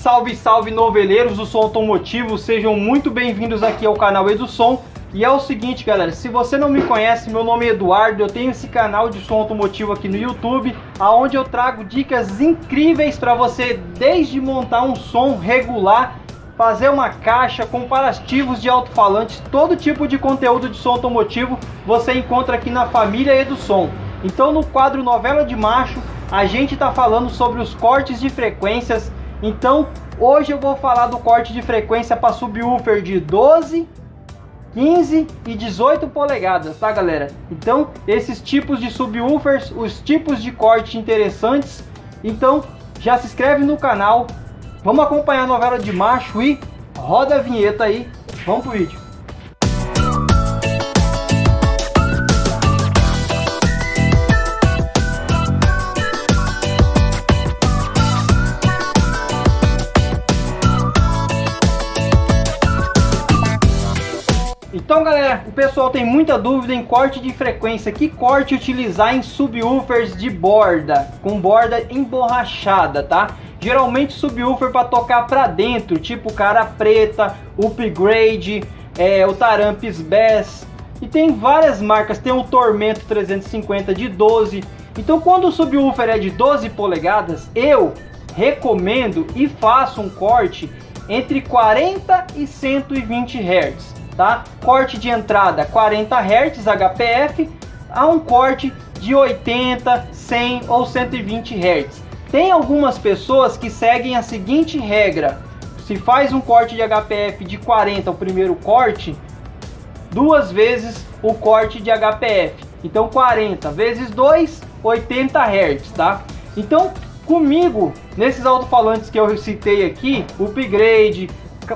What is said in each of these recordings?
Salve, salve noveleiros do som automotivo, sejam muito bem-vindos aqui ao canal EduSom. E é o seguinte, galera, se você não me conhece, meu nome é Eduardo, eu tenho esse canal de som automotivo aqui no YouTube, onde eu trago dicas incríveis para você, desde montar um som regular, fazer uma caixa, comparativos de alto-falantes, todo tipo de conteúdo de som automotivo você encontra aqui na família EduSom. Então no quadro Novela de Macho, a gente está falando sobre os cortes de frequências. Então hoje eu vou falar do corte de frequência para subwoofer de 12, 15 e 18 polegadas, tá galera? Então esses tipos de subwoofers, os tipos de corte interessantes. Então já se inscreve no canal, vamos acompanhar a Novela de Macho e roda a vinheta aí, vamos pro vídeo. Então galera, o pessoal tem muita dúvida em corte de frequência, que corte utilizar em subwoofers de borda, com borda emborrachada, tá? Geralmente subwoofer para tocar para dentro, tipo Cara Preta, Upgrade, o Tarampis Bass, e tem várias marcas, tem o Tormento 350 de 12. Então quando o subwoofer é de 12 polegadas, eu recomendo e faço um corte entre 40 e 120 Hz. Tá? Corte de entrada 40 Hz HPF a um corte de 80, 100 ou 120 Hz. Tem algumas pessoas que seguem a seguinte regra: se faz um corte de HPF de 40 o primeiro corte, duas vezes o corte de HPF. Então 40 vezes 2, 80 Hz, tá? Então comigo, nesses alto-falantes que eu citei aqui, Upgrade,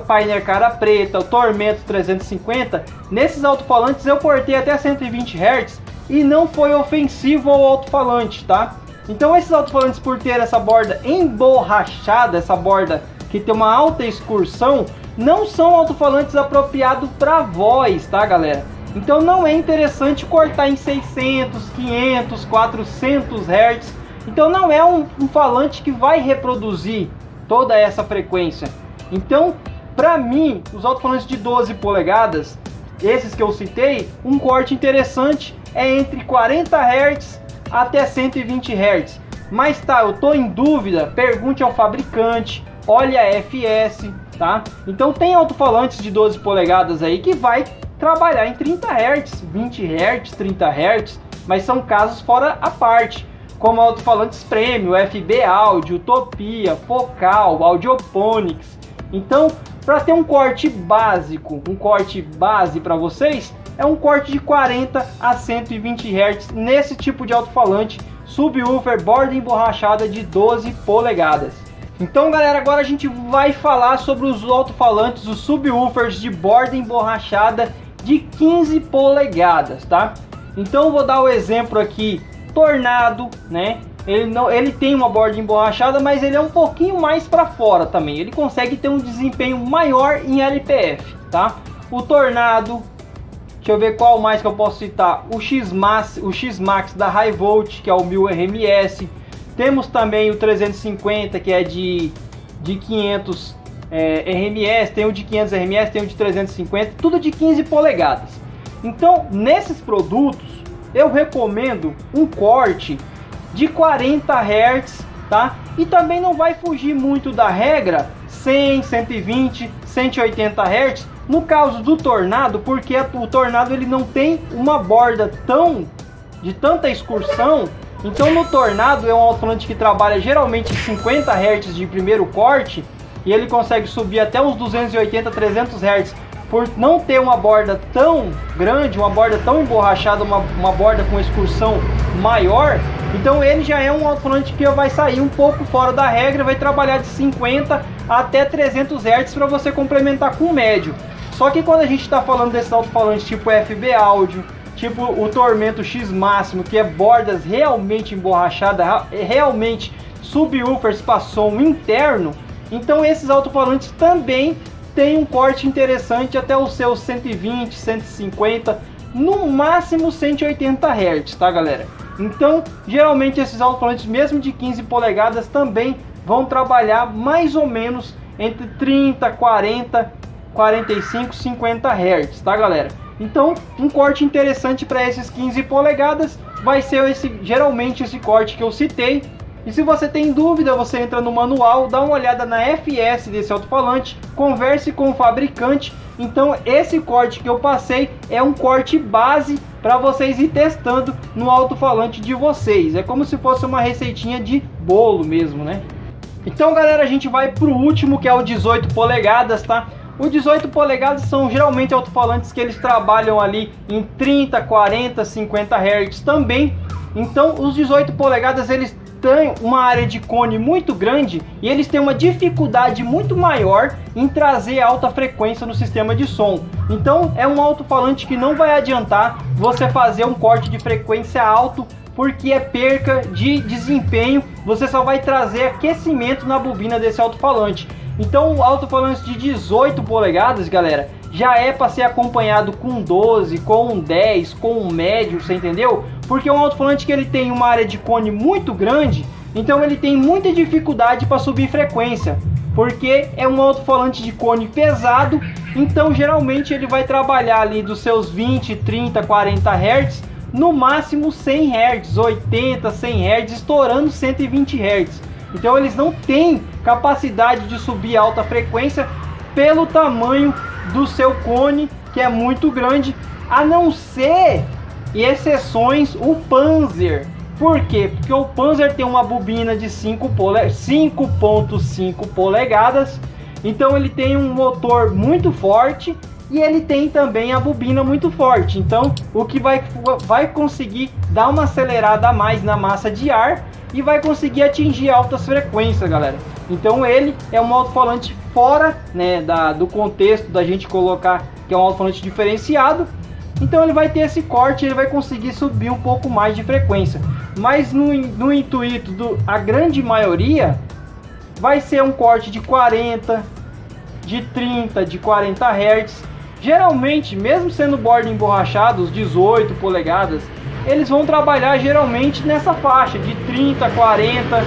Pioneer Cara Preta, o Tormento 350, nesses alto-falantes eu cortei até 120 Hz e não foi ofensivo ao alto-falante, tá? Então esses alto-falantes, por ter essa borda emborrachada, essa borda que tem uma alta excursão, não são alto-falantes apropriados para voz, tá galera? Então não é interessante cortar em 600, 500, 400 Hz. Então não é um falante que vai reproduzir toda essa frequência. Então para mim, os alto-falantes de 12 polegadas, esses que eu citei, um corte interessante é entre 40 Hz até 120 Hz. Mas tá, eu tô em dúvida, pergunte ao fabricante, olha a FS, tá? Então tem alto-falantes de 12 polegadas aí que vai trabalhar em 30 Hz, 20 Hz, 30 Hz, mas são casos fora a parte, como alto-falantes Premium, FB Audio, Utopia, Focal, Audioponics. Então, para ter um corte básico, um corte base para vocês, é um corte de 40 a 120 Hz nesse tipo de alto-falante, subwoofer borda emborrachada de 12 polegadas. Então galera, agora a gente vai falar sobre os alto-falantes, os subwoofers de borda emborrachada de 15 polegadas, tá? Então eu vou dar o exemplo aqui, Tornado, né? Ele tem uma borda emborrachada, mas ele é um pouquinho mais para fora também. Ele consegue ter um desempenho maior em LPF, tá? O Tornado, deixa eu ver qual mais que eu posso citar. O X-Max da High Volt, que é o 1000 RMS. Temos também o 350, que é de 500 RMS. Tem o de 500 RMS, tem o de 350, tudo de 15 polegadas. Então, nesses produtos, eu recomendo um corte de 40 Hz, tá? E também não vai fugir muito da regra 100, 120, 180 Hz no caso do Tornado, porque o Tornado ele não tem uma borda de tanta excursão. Então no Tornado é um alto-falante que trabalha geralmente 50 Hz de primeiro corte e ele consegue subir até uns 280, 300 Hz por não ter uma borda tão grande, uma borda tão emborrachada, uma borda com excursão maior. Então ele já é um alto-falante que vai sair um pouco fora da regra, vai trabalhar de 50 até 300 Hz para você complementar com o médio. Só que quando a gente está falando desses alto-falantes tipo FB Audio, tipo o Tormento X Máximo, que é bordas realmente emborrachadas, realmente subwoofers para som interno, então esses alto-falantes também tem um corte interessante até os seus 120, 150, no máximo 180 Hz, tá galera? Então, geralmente esses alto-falantes mesmo de 15 polegadas também vão trabalhar mais ou menos entre 30, 40, 45, 50 Hz, tá galera? Então um corte interessante para esses 15 polegadas vai ser geralmente esse corte que eu citei. E se você tem dúvida, você entra no manual, dá uma olhada na FS desse alto-falante, converse com o fabricante. Então esse corte que eu passei é um corte base para vocês ir testando no alto-falante de vocês. É como se fosse uma receitinha de bolo mesmo, né? Então galera, a gente vai pro último, que é o 18 polegadas, tá? Os 18 polegadas são geralmente alto-falantes que eles trabalham ali em 30, 40, 50 Hz também. Então os 18 polegadas eles têm uma área de cone muito grande e eles têm uma dificuldade muito maior em trazer alta frequência no sistema de som. Então é um alto-falante que não vai adiantar você fazer um corte de frequência alto, porque é perca de desempenho, você só vai trazer aquecimento na bobina desse alto-falante. Então o alto-falante de 18 polegadas, galera, já é para ser acompanhado com 12, com 10, com um médio, você entendeu? Porque é um alto-falante que ele tem uma área de cone muito grande, então ele tem muita dificuldade para subir frequência, porque é um alto-falante de cone pesado, então geralmente ele vai trabalhar ali dos seus 20, 30, 40 Hz, no máximo 100 Hz, 80, 100 Hz, estourando 120 Hz. Então eles não têm capacidade de subir alta frequência pelo tamanho do seu cone, que é muito grande, a não ser exceções o Panzer. Por quê? Porque o Panzer tem uma bobina de 5.5 polegadas, então ele tem um motor muito forte e ele tem também a bobina muito forte, então o que vai conseguir dar uma acelerada a mais na massa de ar e vai conseguir atingir altas frequências, galera. Então ele é um alto-falante fora, né, do contexto da gente colocar que é um alto-falante diferenciado. Então ele vai ter esse corte, ele vai conseguir subir um pouco mais de frequência, mas no intuito a grande maioria vai ser um corte de 40, de 30, de 40 Hz. Geralmente, mesmo sendo borda emborrachado, os 18 polegadas, eles vão trabalhar geralmente nessa faixa de 30, 40,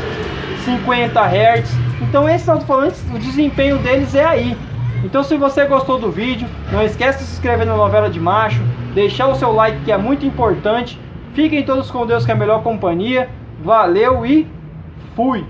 50 Hz. Então esses alto-falantes, o desempenho deles é aí. Então se você gostou do vídeo, não esquece de se inscrever na Novela de Macho, deixar o seu like que é muito importante. Fiquem todos com Deus, que é a melhor companhia. Valeu e fui!